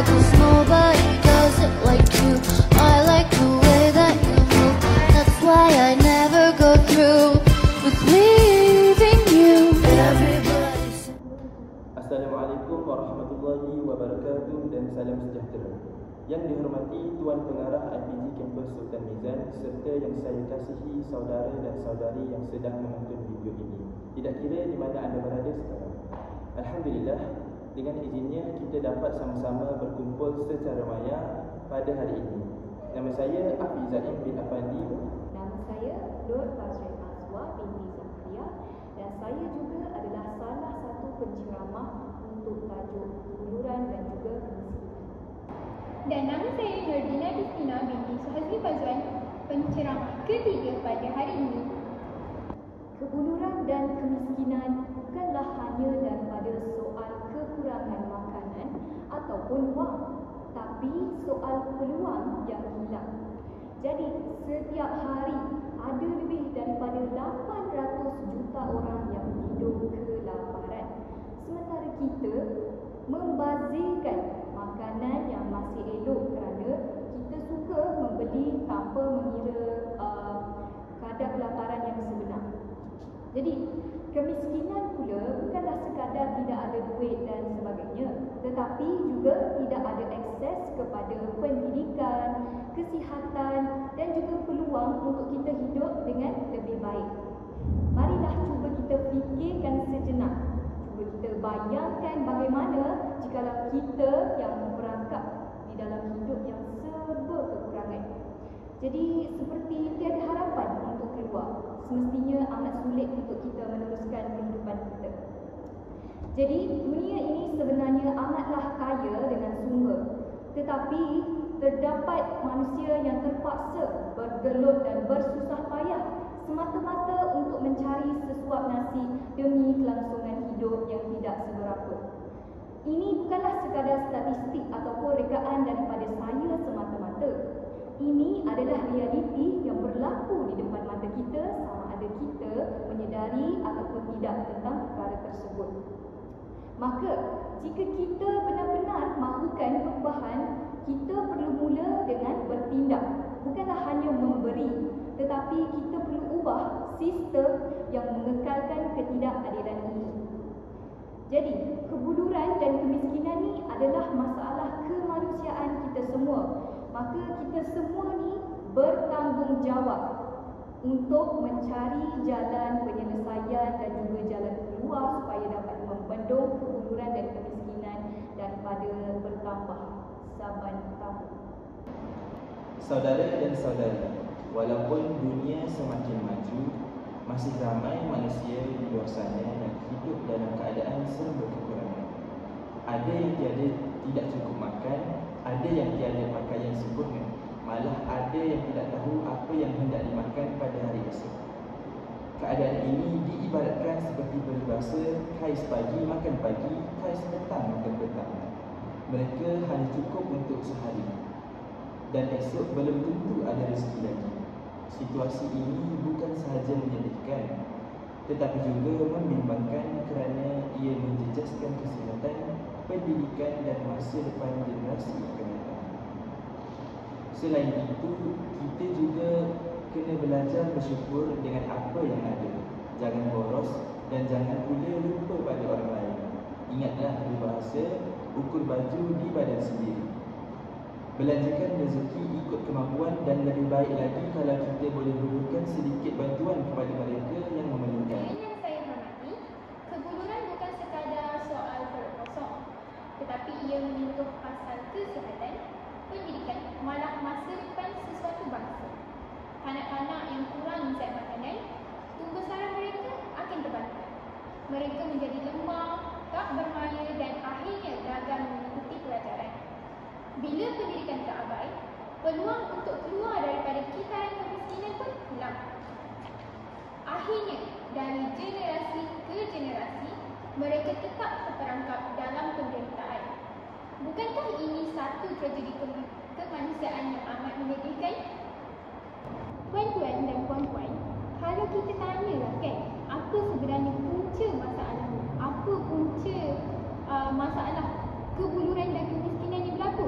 'cause nobody does it like you. I like the way that you move. That's why I never go through with leaving you. Everybody. Assalamualaikum warahmatullahi wabarakatuh dan salam sejahtera. Yang dihormati Tuan Pengarah IPG Kampus Sultan Mizan serta yang saya kasihi saudara dan saudari yang sedang menonton video ini, tidak kira di mana anda berada sekarang. Alhamdulillah, dengan izinnya kita dapat sama-sama berkumpul secara maya pada hari ini. Nama saya Afiz Zaim bin Afandi. Nama saya Nur Fazrin Azwa binti Zakaria dan saya juga adalah salah satu penceramah untuk tajuk Uluran dan juga Kemiskinan. Dan nama saya Nurdina Kristina binti Suhazli Fazwan, penceramah ketiga pada hari ini. Kebuluran dan kemiskinan bukanlah hanya daripada soal kekurangan makanan ataupun wang, tapi soal peluang yang hilang. Jadi, setiap hari ada lebih daripada 800 juta orang yang hidup kelaparan. Sementara kita membazirkan makanan yang masih elok kerana kita suka membeli tanpa mengira kadar kelaparan yang sebenar. Jadi, kemiskinan pula bukanlah sekadar tidak ada duit dan sebagainya, tetapi juga tidak ada akses kepada pendidikan, kesihatan dan juga peluang untuk kita hidup dengan lebih baik. Marilah cuba kita fikirkan sejenak. Cuba kita bayangkan bagaimana jikalau kita yang merangkap di dalam hidup yang serba kekurangan. Jadi seperti tiada harapan untuk keluar. Semestinya amat sulit untuk kita meneruskan kehidupan kita. Jadi dunia ini sebenarnya amatlah kaya dengan sumber. Tetapi terdapat manusia yang terpaksa bergelut dan bersusah payah semata-mata untuk mencari sesuap nasi demi kelangsungan hidup yang tidak seberapa. Ini bukanlah sekadar statistik ataupun rekaan daripada saya semata-mata. Ini adalah realiti yang berlaku di depan mata kita sama ada kita menyedari ataupun tidak tentang perkara tersebut. Maka, jika kita benar-benar mahukan perubahan, kita perlu mula dengan bertindak. Bukanlah hanya memberi, tetapi kita perlu ubah sistem yang mengekalkan ketidakadilan ini. Jadi, kebuluran dan kemiskinan ni adalah masalah kemanusiaan kita semua. Maka kita semua ni bertanggungjawab untuk mencari jalan penyelesaian dan juga jalan keluar supaya dapat membendung kebuluran dan kemiskinan daripada bertambah saban tahun. Saudara dan saudari, walaupun dunia semakin maju, masih ramai manusia di luar sana yang hidup dalam keadaan serba kekurangan. Ada yang tidak cukup makan, ada yang tiada pakaian sempurna, malah ada yang tidak tahu apa yang hendak dimakan pada hari esok. Keadaan ini diibaratkan seperti peribahasa, kais pagi makan pagi, kais petang makan petang. Mereka hanya cukup untuk sehari dan esok belum tentu ada rezeki lagi. Situasi ini bukan sahaja menyedihkan, tetapi juga membimbangkan kerana ia menjejaskan kesihatan, pendidikan dan masa depan generasi akan datang. Selain itu, kita juga kena belajar bersyukur dengan apa yang ada. Jangan boros dan jangan pula lupa pada orang lain. Ingatlah berbahasa, ukur baju di badan sendiri. Belanjakan rezeki ikut kemampuan dan lebih baik lagi kalau kita boleh berikan sedikit bantuan kepada mereka yang memerlukan. Yang saya hormati, kebuluran bukan sekadar soal perut kosong, tetapi ia menyentuh pasal kesihatan, pendidikan, malah masa depan sesuatu bangsa. Anak-anak yang kurang zat makanan, tumbuh sara mereka akan terbantai. Mereka menjadi lemah, tak bermaya dan akhirnya gagal mengikuti pelajaran. Bila pendidikan terabai, peluang untuk keluar daripada kisaran kemiskinan pun hilang. Akhirnya, dari generasi ke generasi, mereka tetap terperangkap dalam penderitaan. Bukankah ini satu tragedi kemanusiaan yang amat menyedihkan? Tuan-tuan dan puan-puan, kalau kita tanyalah kan, apa sebenarnya punca masalah? Apa punca masalah kebuluran dan kemiskinan yang berlaku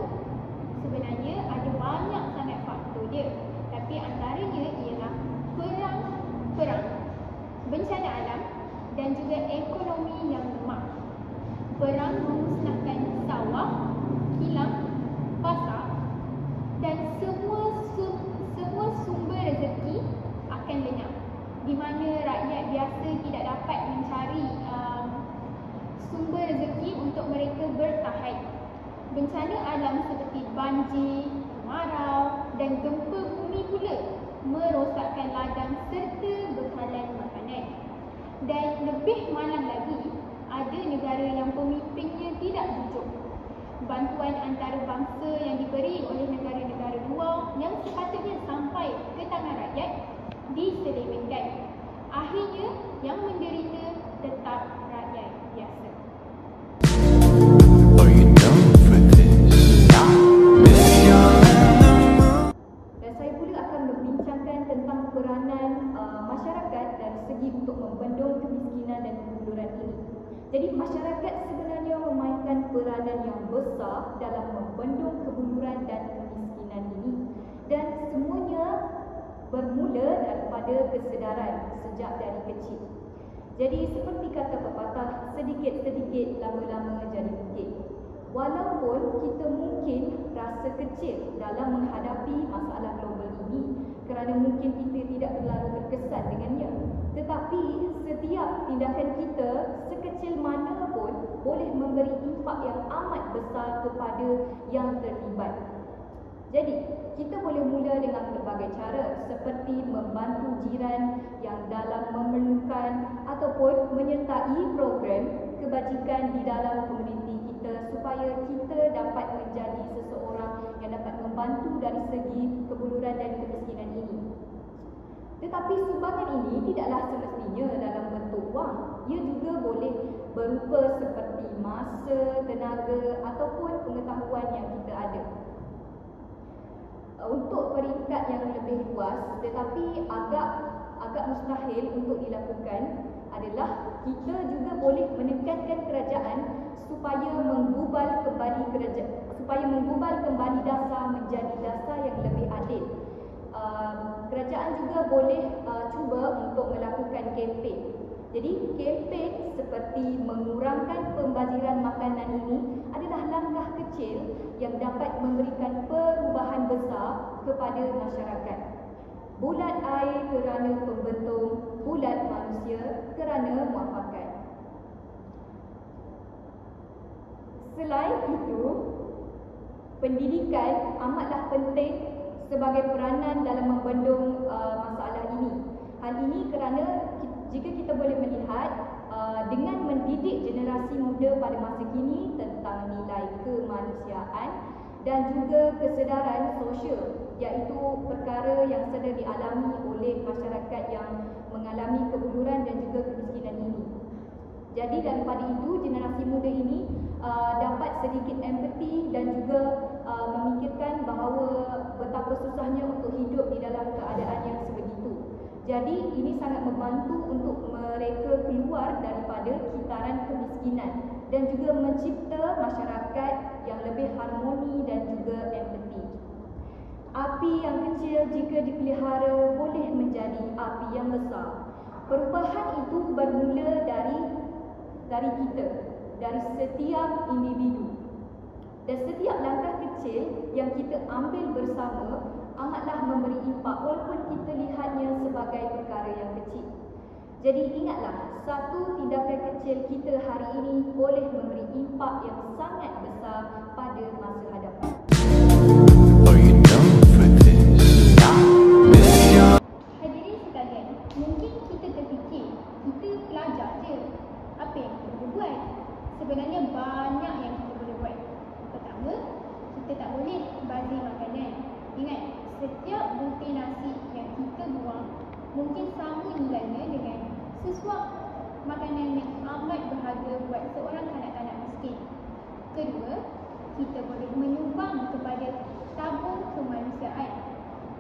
Bencana alam seperti banjir, kemarau dan gempa bumi pula merosakkan ladang serta bekalan makanan. Dan lebih malang lagi, ada negara yang pemimpinnya tidak jujur. Bantuan antarabangsa yang diberi oleh negara-negara luar yang sepatutnya sampai ke tangan rakyat diselewengkan. Akhirnya yang menderita tetap rakyat biasa. Dan saya pula akan membincangkan tentang peranan masyarakat dari segi untuk membendung kemiskinan dan kebuluran ini. Jadi masyarakat sebenarnya memainkan peranan yang besar dalam membendung kebuluran dan kemiskinan ini. Dan semuanya bermula daripada kesedaran sejak dari kecil. Jadi seperti kata pepatah, sedikit-sedikit lama-lama jadi bukit. Walaupun kita mungkin rasa kecil dalam menghadapi masalah global ini kerana mungkin kita tidak terlalu terkesan dengannya, tetapi setiap tindakan kita sekecil mana pun boleh memberi impak yang amat besar kepada yang terlibat. Jadi, kita boleh mula dengan berbagai cara seperti membantu jiran yang dalam memerlukan ataupun menyertai program kebajikan di dalam komuniti kita supaya kita dapat menjadi seseorang yang dapat membantu dari segi kebuluran dan kemiskinan ini. Tetapi sumbangan ini tidaklah semestinya dalam bentuk wang. Ia juga boleh berupa seperti masa, tenaga ataupun pengetahuan yang kita ada. Untuk peringkat yang lebih luas tetapi agak mustahil untuk dilakukan adalah kita juga boleh menekankan kerajaan supaya menggubal kembali dasar menjadi dasar yang lebih adil. Kerajaan juga boleh cuba untuk melakukan kempen. Jadi kempen seperti mengurangkan pembaziran makanan ini adalah langkah kecil yang dapat memberikan perubahan besar kepada masyarakat. Bulat air kerana pembentung, bulat manusia kerana muafakat. Selain itu, pendidikan amatlah penting sebagai peranan dalam membendung masalah ini. Hal ini kerana jika kita boleh melihat dengan mendidik generasi muda pada masa kini tentang nilai kemanusiaan dan juga kesedaran sosial, iaitu perkara yang sedang dialami oleh masyarakat yang mengalami kebuluran dan juga kemiskinan ini. Jadi daripada itu generasi muda ini dapat sedikit empati dan juga memikirkan bahawa betapa susahnya untuk hidup di dalam keadaan yang sebegitu. Jadi ini sangat membantu untuk mereka keluar daripada kitaran kemiskinan dan juga mencipta masyarakat yang lebih harmoni dan juga empati. Api yang kecil jika dipelihara boleh menjadi api yang besar. Perubahan itu bermula dari kita, dari setiap individu. Dan setiap langkah kecil yang kita ambil bersama amatlah memberi impak walaupun kita lihatnya sebagai perkara yang kecil. Jadi ingatlah, satu tindakan kecil kita hari ini boleh memberi impak yang sangat besar pada masa hadapan. Hadirin sekalian, mungkin kita terfikir kita pelajar je, apa yang kita boleh buat? Sebenarnya banyak yang kita boleh buat. Pertama, kita tak boleh bazir makanan. Ingat, setiap butir nasi yang kita buang mungkin sama nilainya dengan sesuap makanan yang amat berharga buat seorang kanak-kanak miskin. Kedua, kita boleh menyumbang kepada tabung kemanusiaan.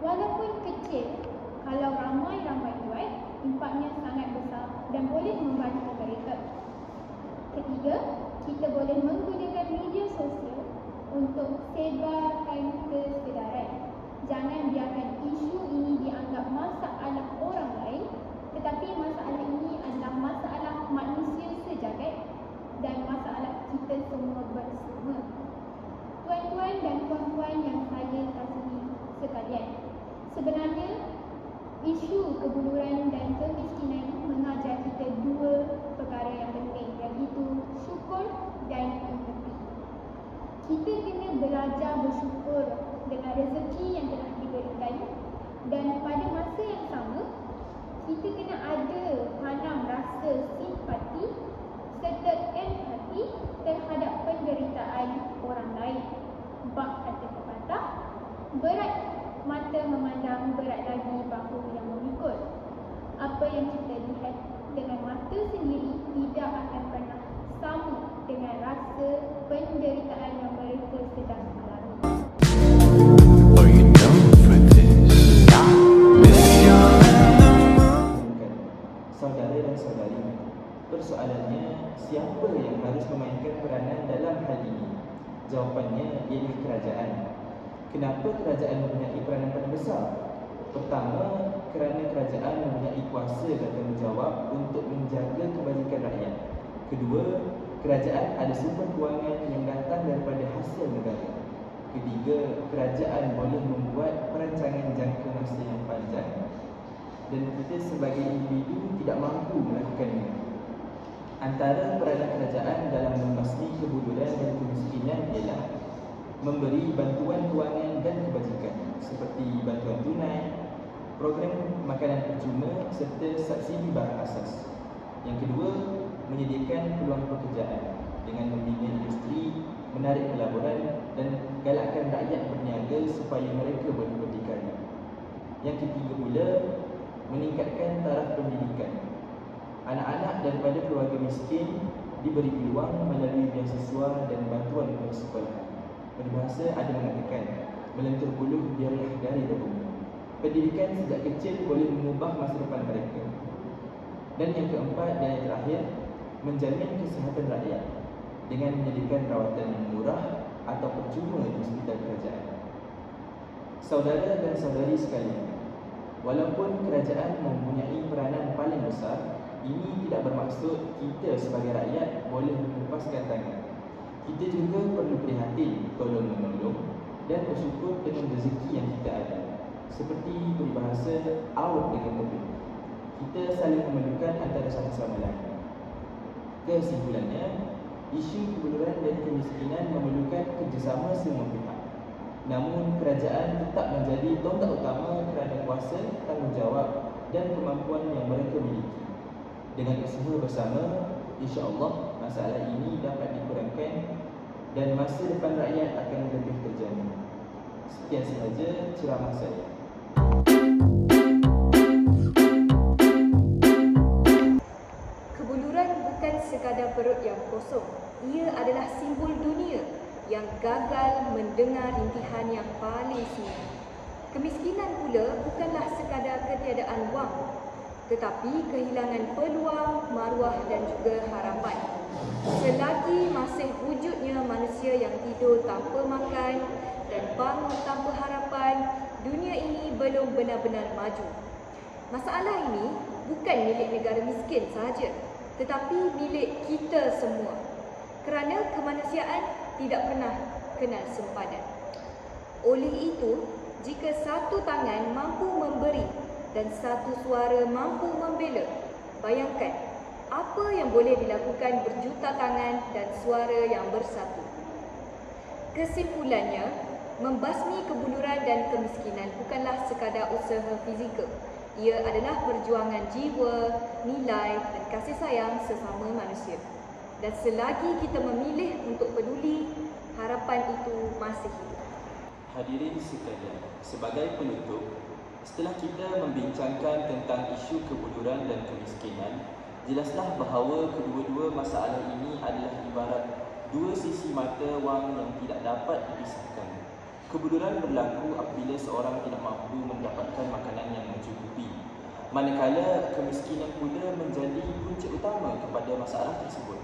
Walaupun kecil, kalau ramai-ramai buat, impaknya sangat besar dan boleh membantu mereka. Ketiga, kita boleh menggunakan media sosial untuk sebarkan kesedaran. Jangan biarkan isu ini dianggap masalah orang lain, tetapi masalah ini adalah masalah manusia sejagat dan masalah kita semua bersama. Tuan-tuan dan puan-puan yang saya kasihi sekalian, sebenarnya isu kebuluran dan kemiskinan mengajar kita dua perkara yang penting, iaitu syukur dan empati. kita kena belajar bersyukur dengan rezeki yang telah diberikan, dan pada masa yang sama kita kena ada tanam rasa simpati serta empati terhadap penderitaan orang lain. Bab kata pepatah, berat mata memandang, berat lagi bahu yang memikul. Apa yang kita lihat dengan mata sendiri tidak akan pernah sama dengan rasa penderitaan yang mereka sedang alami. Are you known for this? Saudara dan saudari, persoalannya siapa yang harus memainkan peranan dalam hal ini? Jawapannya ialah kerajaan. Kenapa kerajaan mempunyai peranan paling besar? Pertama, kerana kerajaan mempunyai kuasa dan tanggungjawab untuk menjaga kebajikan rakyat. Kedua, kerajaan ada sumber kewangan yang datang daripada hasil negara. Ketiga, kerajaan boleh membuat perancangan jangka masa yang panjang, dan kita sebagai individu tidak mampu melakukannya. Antara peranan kerajaan dalam membasmi kebodohan dan kemiskinan ialah memberi bantuan kewangan dan kebajikan seperti bantuan tunai, program makanan percuma serta subsidi barang asas. Yang kedua, menyediakan peluang pekerjaan dengan membina industri, menarik pelaburan dan galakkan rakyat berniaga supaya mereka boleh berdikari. Yang ketiga pula, meningkatkan taraf pendidikan. Anak-anak daripada keluarga miskin diberi peluang melalui beasiswa dan bantuan untuk sekolah. Peribahasa ada mengatakan, melentur buluh biarlah dari dahulu. Pendidikan sejak kecil boleh mengubah masa depan mereka. Dan yang keempat dan yang terakhir, menjamin kesihatan rakyat dengan menyediakan rawatan yang murah atau percuma di hospital kerajaan. Saudara dan saudari sekalian, walaupun kerajaan mempunyai peranan paling besar, ini tidak bermaksud kita sebagai rakyat boleh melepaskan tangan. Kita juga perlu prihatin, tolong-menolong dan bersyukur dengan rezeki yang kita ada. Seperti peribahasa awet dengan tepik, kita saling memerlukan antara satu sama lain. Kesimpulannya, isu kebodohan dan kemiskinan memerlukan kerjasama semua pihak. Namun kerajaan tetap menjadi tonggak utama kerana kuasa, tanggungjawab dan kemampuan yang mereka miliki. Dengan usaha bersama, insya-Allah masalah ini dapat dikurangkan dan masa depan rakyat akan lebih terjamin. Sekian sahaja ceramah saya. Kebuluran bukan sekadar perut yang kosong. Ia adalah simbol dunia yang gagal mendengar rintihan yang paling sunyi. Kemiskinan pula bukanlah sekadar ketiadaan wang, tetapi kehilangan peluang, maruah dan juga harapan. Selagi masih wujudnya manusia yang tidur tanpa makan dan bangun tanpa harapan, dunia ini belum benar-benar maju. Masalah ini bukan milik negara miskin sahaja, tetapi milik kita semua. Kerana kemanusiaan tidak pernah kenal sempadan. Oleh itu, jika satu tangan mampu memberi dan satu suara mampu membela, bayangkan apa yang boleh dilakukan berjuta tangan dan suara yang bersatu. Kesimpulannya, membasmi kebuluran dan kemiskinan bukanlah sekadar usaha fizikal. Ia adalah perjuangan jiwa, nilai dan kasih sayang sesama manusia. Dan selagi kita memilih untuk peduli, harapan itu masih hidup. Hadirin sekalian, sebagai penutup, setelah kita membincangkan tentang isu kebuluran dan kemiskinan, jelaslah bahawa kedua-dua masalah ini adalah ibarat dua sisi mata wang yang tidak dapat dipisahkan. Kebuluran berlaku apabila seorang tidak mampu mendapatkan makanan yang mencukupi, manakala kemiskinan pula menjadi punca utama kepada masalah tersebut.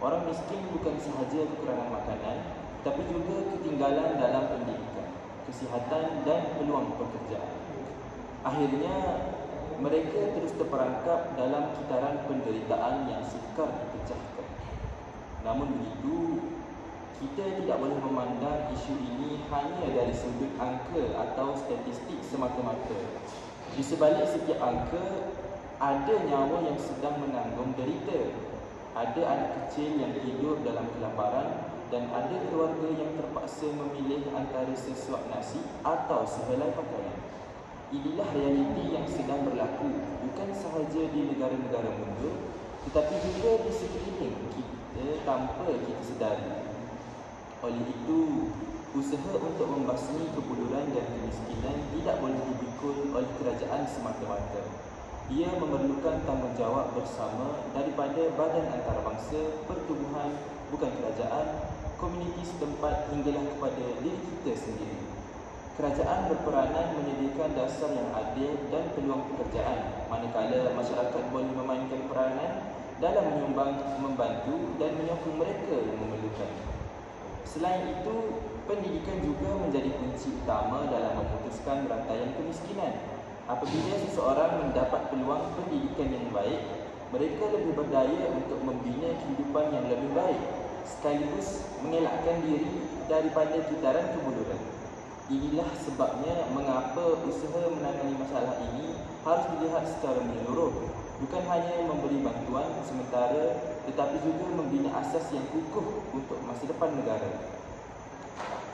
Orang miskin bukan sahaja kekurangan makanan, tapi juga ketinggalan dalam pendidikan, kesihatan dan peluang pekerjaan. Akhirnya, mereka terus terperangkap dalam kitaran penderitaan yang sukar dipecahkan. Namun begitu, kita tidak boleh memandang isu ini hanya dari sudut angka atau statistik semata-mata. Di sebalik setiap angka, ada nyawa yang sedang menanggung derita. Ada anak kecil yang tidur dalam kelaparan dan ada keluarga yang terpaksa memilih antara sesuap nasi atau sehelai pakaian. Inilah realiti yang sedang berlaku bukan sahaja di negara-negara mundur tetapi juga di sekeliling kita tanpa kita sedari. Oleh itu, usaha untuk membasmi kebuluran dan kemiskinan tidak boleh dipikul oleh kerajaan semata-mata. Ia memerlukan tanggungjawab bersama daripada badan antarabangsa, pertubuhan, bukan kerajaan, komuniti setempat hinggalah kepada diri kita sendiri. Kerajaan berperanan menyediakan dasar yang adil dan peluang pekerjaan, manakala masyarakat boleh memainkan peranan dalam menyumbang, membantu dan menyokong mereka yang memerlukan. Selain itu, pendidikan juga menjadi kunci utama dalam memutuskan rantaian kemiskinan. Apabila seseorang mendapat peluang pendidikan yang baik, mereka lebih berdaya untuk membina kehidupan yang lebih baik, sekaligus mengelakkan diri daripada kitaran kebuluran. Inilah sebabnya mengapa usaha menangani masalah ini harus dilihat secara menyeluruh, bukan hanya memberi bantuan sementara tetapi juga membina asas yang kukuh untuk masa depan negara.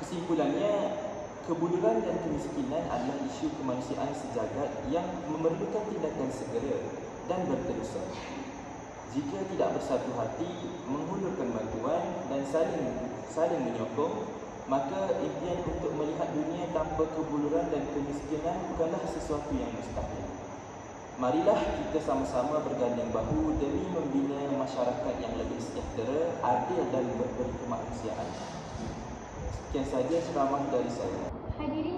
Kesimpulannya, kebuluran dan kemiskinan adalah isu kemanusiaan sejagat yang memerlukan tindakan segera dan berterusan. Jika tidak bersatu hati, menghulurkan bantuan dan saling menyokong, maka impian untuk melihat dunia tanpa kebuluran dan kemiskinan bukanlah sesuatu yang mustahil. Marilah kita sama-sama bergandeng bahu demi membina masyarakat yang lebih sejahtera, adil dan berberi kemanusiaan. Sekian saja ceramah dari saya. Hadirin